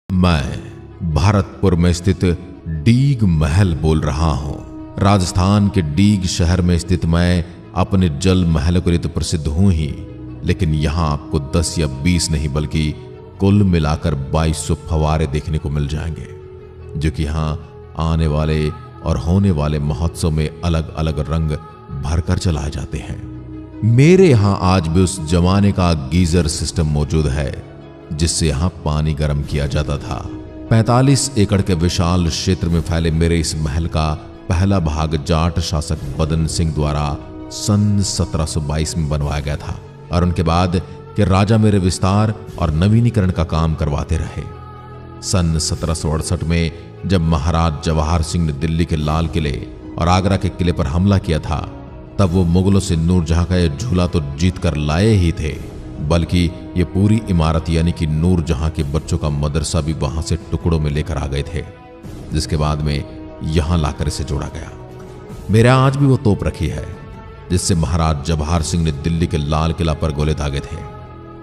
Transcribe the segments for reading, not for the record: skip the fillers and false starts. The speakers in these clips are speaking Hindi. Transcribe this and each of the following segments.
मैं भरतपुर में स्थित डीग महल बोल रहा हूं। राजस्थान के डीग शहर में स्थित मैं अपने जल महल के लिए तो प्रसिद्ध हूं ही, लेकिन यहां आपको 10 या 20 नहीं बल्कि कुल मिलाकर 2200 फव्वारे देखने को मिल जाएंगे, जो कि यहां आने वाले और होने वाले महोत्सव में अलग अलग रंग भरकर चलाए जाते हैं। मेरे यहां आज भी उस जमाने का गीजर सिस्टम मौजूद है जिससे यहां पानी गर्म किया जाता था। 45 एकड़ के विशाल क्षेत्र में फैले मेरे इस महल का पहला भाग जाट शासक बदन सिंह द्वारा सन 1722 में बनवाया गया था और उनके बाद के राजा मेरे विस्तार और नवीनीकरण का काम करवाते रहे। सन 1768 में जब महाराज जवाहर सिंह ने दिल्ली के लाल किले और आगरा के किले पर हमला किया था, तब वो मुगलों से नूरजहां का यह झूला तो जीत कर लाए ही थे, बल्कि ये पूरी इमारत यानी कि नूरजहां के बच्चों का मदरसा भी वहां से टुकड़ों में लेकर आ गए थे, जिसके बाद में यहां लाकर इसे जोड़ा गया। मेरे आज भी वो तोप रखी है जिससे महाराज जवाहर सिंह ने दिल्ली के लाल किला पर गोले दागे थे।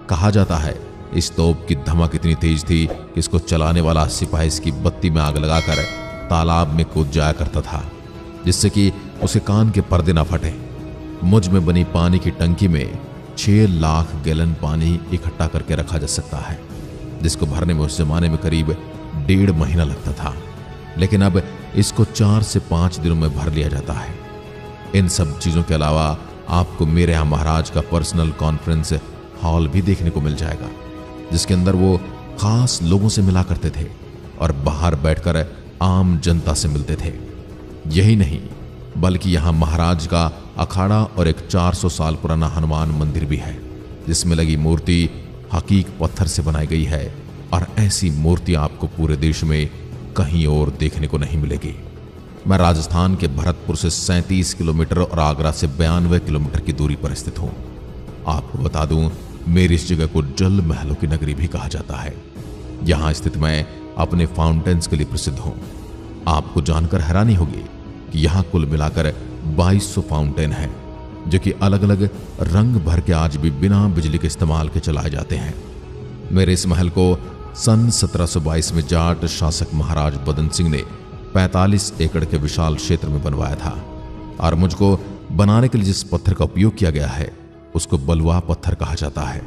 कहा जाता है इस तोप की धमक इतनी तेज थी कि इसको चलाने वाला सिपाही इसकी बत्ती में आग लगाकर तालाब में कूद जाया करता था, जिससे कि उसे कान के पर्दे ना फटे। मुझ में बनी पानी की टंकी में 6 लाख गैलन पानी इकट्ठा करके रखा जा सकता है, जिसको भरने में उस जमाने में करीब 1.5 महीना लगता था, लेकिन अब इसको 4 से 5 दिनों में भर लिया जाता है। इन सब चीजों के अलावा आपको मेरे यहां महाराज का पर्सनल कॉन्फ्रेंस हॉल भी देखने को मिल जाएगा, जिसके अंदर वो खास लोगों से मिला करते थे और बाहर बैठकर आम जनता से मिलते थे। यही नहीं बल्कि यहां महाराज का अखाड़ा और एक 400 साल पुराना हनुमान मंदिर भी है, जिसमें लगी मूर्ति हकीक पत्थर से बनाई गई है और ऐसी मूर्ति आपको पूरे देश में कहीं और देखने को नहीं मिलेगी। मैं राजस्थान के भरतपुर से 37 किलोमीटर और आगरा से 92 किलोमीटर की दूरी पर स्थित हूं। आपको बता दूं, मेरी इस जगह को जल महलों की नगरी भी कहा जाता है। यहां स्थित मैं अपने फाउंटेन्स के लिए प्रसिद्ध हूं। आपको जानकर हैरानी होगी कि यहां कुल मिलाकर 2200 फाउंटेन हैं, जो कि अलग अलग रंग भर के आज भी बिना बिजली के इस्तेमाल के चलाए जाते हैं। मेरे इस महल को सन 1722 में जाट शासक महाराज बदन सिंह ने 45 एकड़ के विशाल क्षेत्र में बनवाया था और मुझको बनाने के लिए जिस पत्थर का उपयोग किया गया है उसको बलुआ पत्थर कहा जाता है,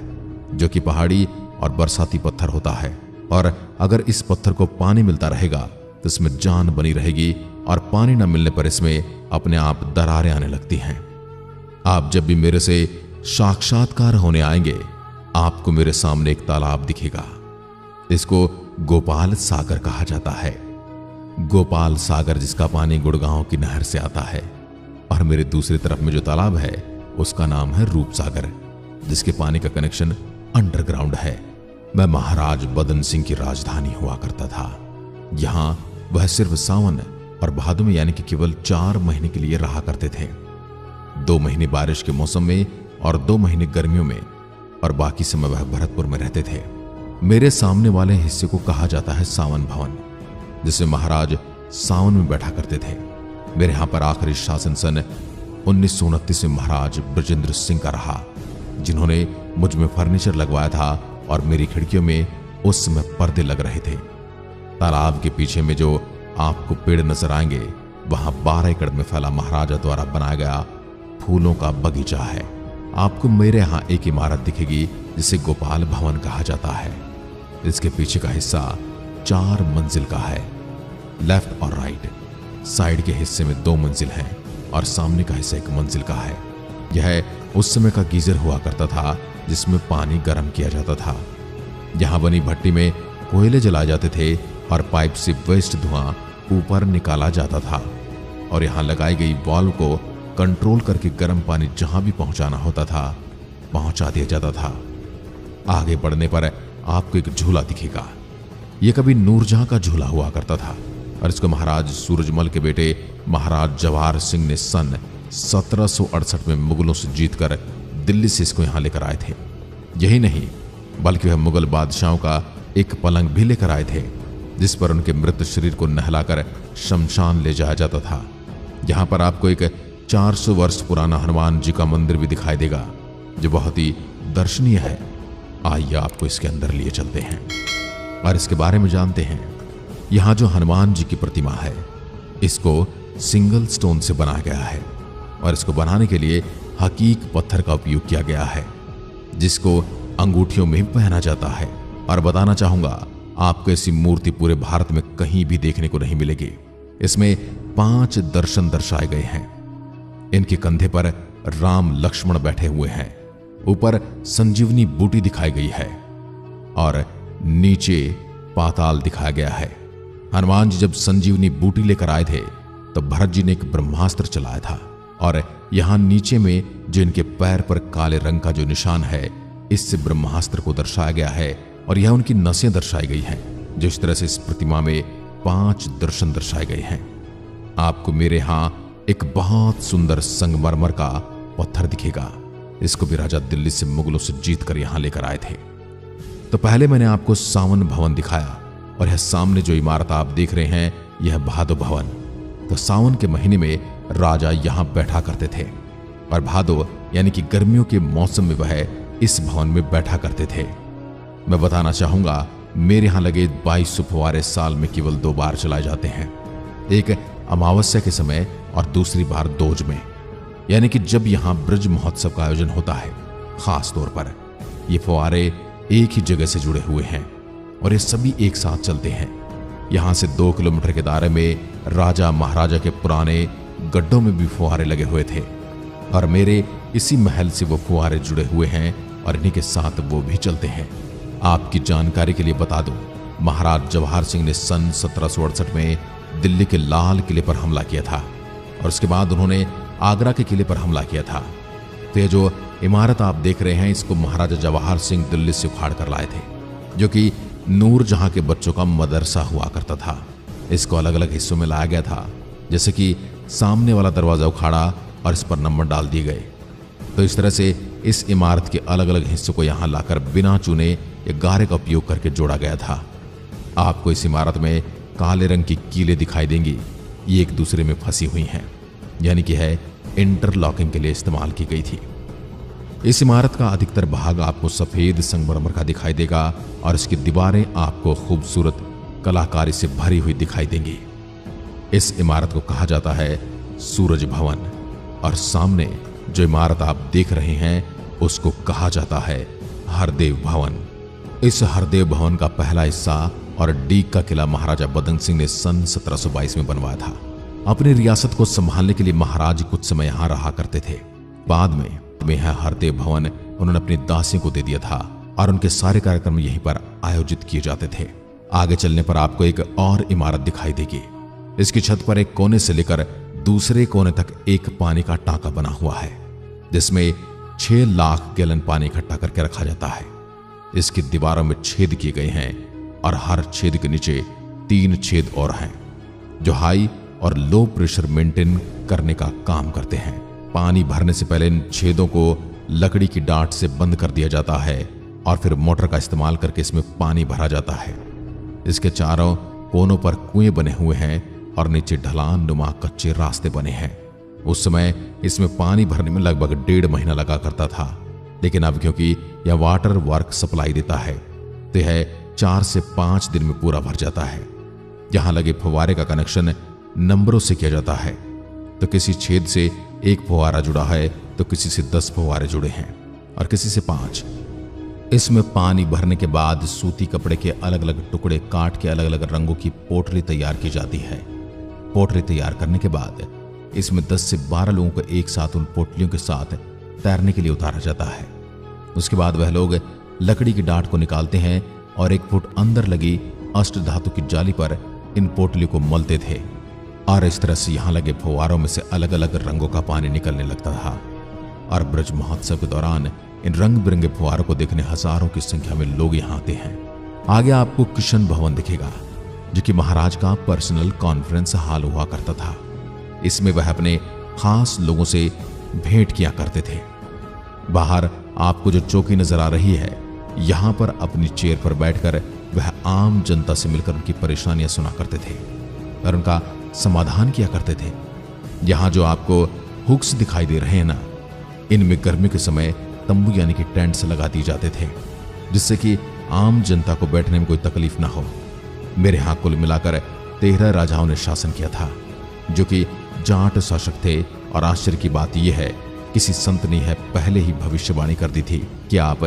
जो कि पहाड़ी और बरसाती पत्थर होता है और अगर इस पत्थर को पानी मिलता रहेगा तो इसमें जान बनी रहेगी और पानी न मिलने पर इसमें अपने आप दरारें आने लगती हैं। आप जब भी मेरे से साक्षात्कार होने आएंगे, आपको मेरे सामने एक तालाब दिखेगा। इसको गोपाल सागर कहा जाता है। गोपाल सागर जिसका पानी गुड़गांव की नहर से आता है और मेरे दूसरी तरफ में जो तालाब है उसका नाम है रूप सागर, जिसके पानी का कनेक्शन अंडरग्राउंड है। मैं महाराज बदन सिंह की राजधानी हुआ करता था। यहां वह सिर्फ सावन और भादों में यानी कि केवल 4 महीने के लिए रहा करते थे। 2 महीने बारिश के मौसम में और 2 महीने गर्मियों में, और बाकी समय वह भरतपुर में रहते थे। मेरे सामने वाले हिस्से को कहा जाता है सावन भवन, जिसमें महाराज सावन में बैठा करते थे। मेरे यहां पर आखिरी शासन सन 1929 में महाराज ब्रजेंद्र सिंह का रहा, जिन्होंने मुझ में फर्नीचर लगवाया था और मेरी खिड़कियों में उस समय पर्दे लग रहे थे। तालाब के पीछे में जो आपको पेड़ नजर आएंगे, वहां 12 एकड़ में फैला महाराजा द्वारा बनाया गया फूलों का बगीचा है। आपको मेरे यहां एक इमारत दिखेगी जिसे गोपाल भवन कहा जाता है। इसके पीछे का हिस्सा 4 मंजिल का है। लेफ्ट और राइट साइड के हिस्से में 2 मंजिल हैं और सामने का हिस्सा 1 मंजिल का है। यह उस समय का गीजर हुआ करता था जिसमें पानी गर्म किया जाता था। यहां बनी भट्टी में कोयले जलाए जाते थे और पाइप से वेस्ट धुआं ऊपर निकाला जाता था और यहां लगाई गई वाल्व को कंट्रोल करके गर्म पानी जहां भी पहुंचाना होता था पहुंचा दिया जाता था। आगे बढ़ने पर आपको एक झूला दिखेगा। यह कभी नूरजहां का झूला हुआ करता था और इसको महाराज सूरजमल के बेटे महाराज जवाहर सिंह ने सन 1768 में मुगलों से जीतकर दिल्ली से इसको यहां लेकर आए थे। यही नहीं बल्कि वह मुगल बादशाहों का एक पलंग भी लेकर आए थे, जिस पर उनके मृत शरीर को नहलाकर शमशान ले जाया जाता था। यहां पर आपको एक 400 वर्ष पुराना हनुमान जी का मंदिर भी दिखाई देगा, जो बहुत ही दर्शनीय है। आइए आपको इसके अंदर लिए चलते हैं। और इसके बारे में जानते हैं। यहाँ जो हनुमान जी की प्रतिमा है, इसको सिंगल स्टोन से बनाया गया है और इसको बनाने के लिए हकीक पत्थर का उपयोग किया गया है, जिसको अंगूठियों में पहना जाता है। और बताना चाहूंगा, आपको ऐसी मूर्ति पूरे भारत में कहीं भी देखने को नहीं मिलेगी। इसमें 5 दर्शन दर्शाए गए हैं। इनके कंधे पर राम लक्ष्मण बैठे हुए हैं, ऊपर संजीवनी बूटी दिखाई गई है और नीचे पाताल दिखाया गया है। हनुमान जी जब संजीवनी बूटी लेकर आए थे तो भरत जी ने एक ब्रह्मास्त्र चलाया था और यहां नीचे में जो इनके पैर पर काले रंग का जो निशान है, इससे ब्रह्मास्त्र को दर्शाया गया है और यह उनकी नसें दर्शाई गई हैं। जो इस तरह से इस प्रतिमा में 5 दर्शन दर्शाए गए हैं। आपको मेरे यहां एक बहुत सुंदर संगमरमर का पत्थर दिखेगा। इसको भी राजा दिल्ली से मुगलों से जीत कर यहां लेकर आए थे। तो पहले मैंने आपको सावन भवन दिखाया और यह सामने जो इमारत आप देख रहे हैं, यह भादो भवन। तो सावन के महीने में राजा यहां बैठा करते थे और भादो यानी कि गर्मियों के मौसम में वह इस भवन में बैठा करते थे। मैं बताना चाहूंगा, मेरे यहां लगे 2200 फुव्वारे साल में केवल 2 बार चलाए जाते हैं। एक अमावस्या के समय और दूसरी बार दोज में, यानी कि जब यहां ब्रज महोत्सव का आयोजन होता है। खास तौर पर ये फुव्वारे एक ही जगह से जुड़े हुए हैं और ये सभी एक साथ चलते हैं। यहां से 2 किलोमीटर के दायरे में राजा महाराजा के पुराने गड्ढों में भी फुव्वारे लगे हुए थे और मेरे इसी महल से वो फुव्वारे जुड़े हुए हैं और इन्हीं के साथ वो भी चलते हैं। आपकी जानकारी के लिए बता दूं, महाराज जवाहर सिंह ने सन 1768 में दिल्ली के लाल किले पर हमला किया था और उसके बाद उन्होंने आगरा के किले पर हमला किया था। तो ये जो इमारत आप देख रहे हैं, इसको महाराजा जवाहर सिंह दिल्ली से उखाड़ कर लाए थे, जो कि नूरजहां के बच्चों का मदरसा हुआ करता था। इसको अलग अलग हिस्सों में लाया गया था, जैसे कि सामने वाला दरवाजा उखाड़ा और इस पर नंबर डाल दिए गए। तो इस तरह से इस इमारत के अलग अलग हिस्सों को यहां लाकर बिना चुने या गारे का उपयोग करके जोड़ा गया था। आपको इस इमारत में काले रंग की कीलें दिखाई देंगी। ये एक दूसरे में फंसी हुई हैं, यानी कि है इंटरलॉकिंग के लिए इस्तेमाल की गई थी। इस इमारत का अधिकतर भाग आपको सफेद संगमरमर का दिखाई देगा और इसकी दीवारें आपको खूबसूरत कलाकारी से भरी हुई दिखाई देंगी। इस इमारत को कहा जाता है सूरज भवन और सामने जो इमारत आप देख रहे हैं, उसको कहा जाता है हरदेव भवन। इस हरदेव भवन का पहला हिस्सा और डीग का किला महाराजा बदन सिंह ने सन 1722 में बनवाया था। अपनी रियासत को संभालने के लिए महाराज कुछ समय यहां रहा करते थे। बाद में यह हरदेव भवन उन्होंने अपनी दासियों को दे दिया था और उनके सारे कार्यक्रम यहीं पर आयोजित किए जाते थे। आगे चलने पर आपको एक और इमारत दिखाई देगी। इसकी छत पर एक कोने से लेकर दूसरे कोने तक एक पानी का टांका बना हुआ है, जिसमें 6 लाख गैलन पानी इकट्ठा करके रखा जाता है। इसकी दीवारों में छेद किए गए हैं और हर छेद के नीचे 3 छेद और हैं, जो हाई और लो प्रेशर मेंटेन करने का काम करते हैं। पानी भरने से पहले इन छेदों को लकड़ी की डांट से बंद कर दिया जाता है और फिर मोटर का इस्तेमाल करके इसमें पानी भरा जाता है। इसके चारों कोनों पर कुएं बने हुए हैं और नीचे ढलान नुमा कच्चे रास्ते बने हैं। उस समय इसमें पानी भरने में लगभग 1.5 महीना लगा करता था, लेकिन अब क्योंकि यह वाटर वर्क सप्लाई देता है तो यह 4 से 5 दिन में पूरा भर जाता है। यहां लगे फव्वारे का कनेक्शन नंबरों से किया जाता है, तो किसी छेद से 1 फव्वारा जुड़ा है तो किसी से 10 फव्वारे जुड़े हैं और किसी से 5। इसमें पानी भरने के बाद सूती कपड़े के अलग अलग टुकड़े काट के अलग अलग रंगों की पोटली तैयार की जाती है। पोटली तैयार करने के बाद इसमें 10 से 12 लोगों को एक साथ उन पोटलियों के साथ तैरने के लिए उतारा जाता है। उसके बाद वह लोग लकड़ी की डांट को निकालते हैं और 1 फुट अंदर लगी अष्ट धातु की जाली पर इन पोटलियों को मलते थे और इस तरह से यहां लगे फव्वारों में से अलग अलग रंगों का पानी निकलने लगता था। और ब्रज महोत्सव के दौरान इन रंग बिरंगे फव्वारों को देखने हजारों की संख्या में लोग यहां आते हैं। आगे आपको किशन भवन दिखेगा, जो कि महाराज का पर्सनल कॉन्फ्रेंस हॉल हुआ करता था। इसमें वह अपने खास लोगों से भेंट किया करते थे। बाहर आपको जो चौकी नजर आ रही है, यहां पर अपनी चेयर पर बैठकर वह आम जनता से मिलकर उनकी परेशानियां सुना करते थे और उनका समाधान किया करते थे। यहां जो आपको हुक्स दिखाई दे रहे हैं ना, इनमें गर्मी के समय तंबू यानी कि टेंट्स लगा दिए जाते थे, जिससे कि आम जनता को बैठने में कोई तकलीफ ना हो। मेरे यहां कुल मिलाकर 13 राजाओं ने शासन किया था, जो कि जाट शासक थे। और आश्चर्य की बात यह है, किसी संत ने यह पहले ही भविष्यवाणी कर दी थी कि आप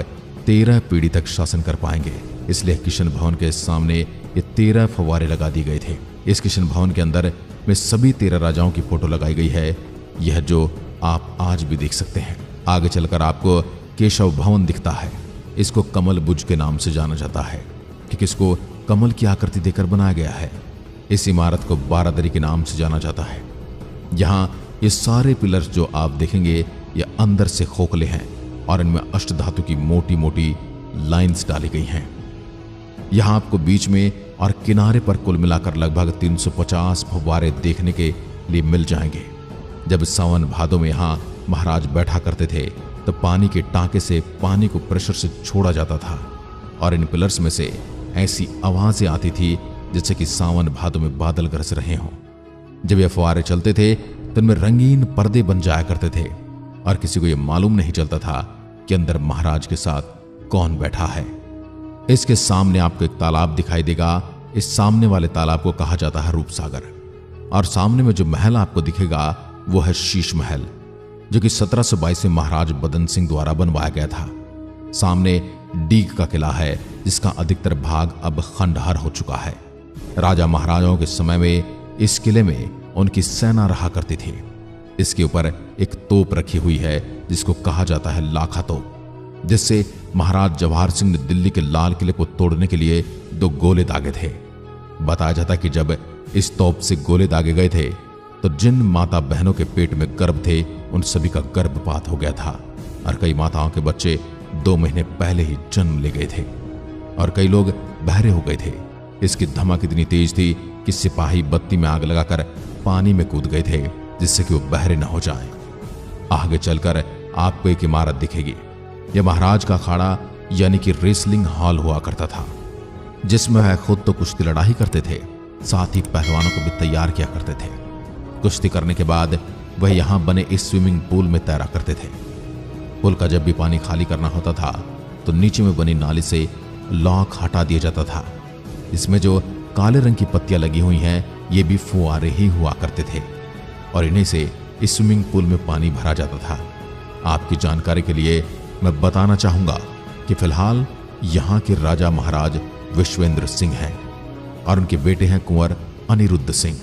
13 पीढ़ी तक शासन कर पाएंगे। इसलिए किशन भवन के सामने ये 13 फव्वारे लगा दिए गए थे। इस किशन भवन के अंदर में सभी 13 राजाओं की फोटो लगाई गई है, यह जो आप आज भी देख सकते हैं। आगे चलकर आपको केशव भवन दिखता है। इसको कमल बुज के नाम से जाना जाता है, क्योंकि इसको कमल की आकृति देकर बनाया गया है। इस इमारत को बारादरी के नाम से जाना जाता है। यहाँ ये सारे पिलर्स जो आप देखेंगे ये अंदर से खोखले हैं और इनमें अष्टधातु की मोटी मोटी लाइंस डाली गई हैं। यहाँ आपको बीच में और किनारे पर कुल मिलाकर लगभग 350 फव्वारे देखने के लिए मिल जाएंगे। जब सावन भादों में यहाँ महाराज बैठा करते थे तो पानी के टांके से पानी को प्रेशर से छोड़ा जाता था और इन पिलर्स में से ऐसी आवाजें आती थी जैसे कि सावन भादों में बादल गरज रहे हों। जब ये फव्वारे चलते थे तो इनमें रंगीन पर्दे बन जाया करते थे और किसी को यह मालूम नहीं चलता था कि अंदर महाराज के साथ कौन बैठा है। इसके सामने आपको एक तालाब दिखाई देगा। इस सामने वाले तालाब को कहा जाता है रूपसागर। और सामने में जो महल आपको दिखेगा वो है शीश महल, जो कि 1722 में महाराज बदन सिंह द्वारा बनवाया गया था। सामने डीग का किला है, जिसका अधिकतर भाग अब खंडहर हो चुका है। राजा महाराजाओं के समय में इस किले में उनकी सेना रहा करती थी। इसके ऊपर एक तोप रखी हुई है जिसको कहा जाता है लाखा तोप, जिससे महाराज जवाहर सिंह ने दिल्ली के लाल किले को तोड़ने के लिए 2 गोले दागे थे। बताया जाता कि जब इस तोप से गोले दागे गए थे तो जिन माता बहनों के पेट में गर्भ थे उन सभी का गर्भपात हो गया था और कई माताओं के बच्चे 2 महीने पहले ही जन्म ले गए थे और कई लोग बहरे हो गए थे। इसकी धमक इतनी तेज थी कि सिपाही बत्ती में आग लगाकर पानी में कूद गए थे, जिससे कि वो बहरे न हो जाएं। आगे चलकर आपको एक इमारत दिखेगी। यह महाराज का अखाड़ा यानी कि रेसलिंग हॉल हुआ करता था, जिसमें वह खुद तो कुश्ती लड़ाई करते थे, साथ ही पहलवानों को भी तैयार किया करते थे। कुश्ती करने के बाद वह यहां बने इस स्विमिंग पूल में तैरा करते थे। पुल का जब भी पानी खाली करना होता था तो नीचे में बनी नाली से लॉक हटा दिया जाता था। इसमें जो काले रंग की पत्तियां लगी हुई हैं ये भी फुआरे ही हुआ करते थे और इन्हीं से इस स्विमिंग पूल में पानी भरा जाता था। आपकी जानकारी के लिए मैं बताना चाहूंगा कि फिलहाल यहाँ के राजा महाराज विश्वेंद्र सिंह हैं और उनके बेटे हैं कुंवर अनिरुद्ध सिंह।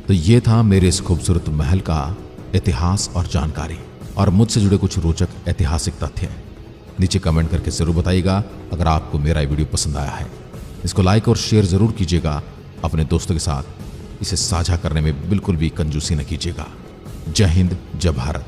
तो ये था मेरे इस खूबसूरत महल का इतिहास और जानकारी और मुझसे जुड़े कुछ रोचक ऐतिहासिक तथ्य। नीचे कमेंट करके जरूर बताइएगा। अगर आपको मेरा वीडियो पसंद आया है इसको लाइक और शेयर जरूर कीजिएगा। अपने दोस्तों के साथ इसे साझा करने में बिल्कुल भी कंजूसी न कीजिएगा। जय हिंद, जय भारत।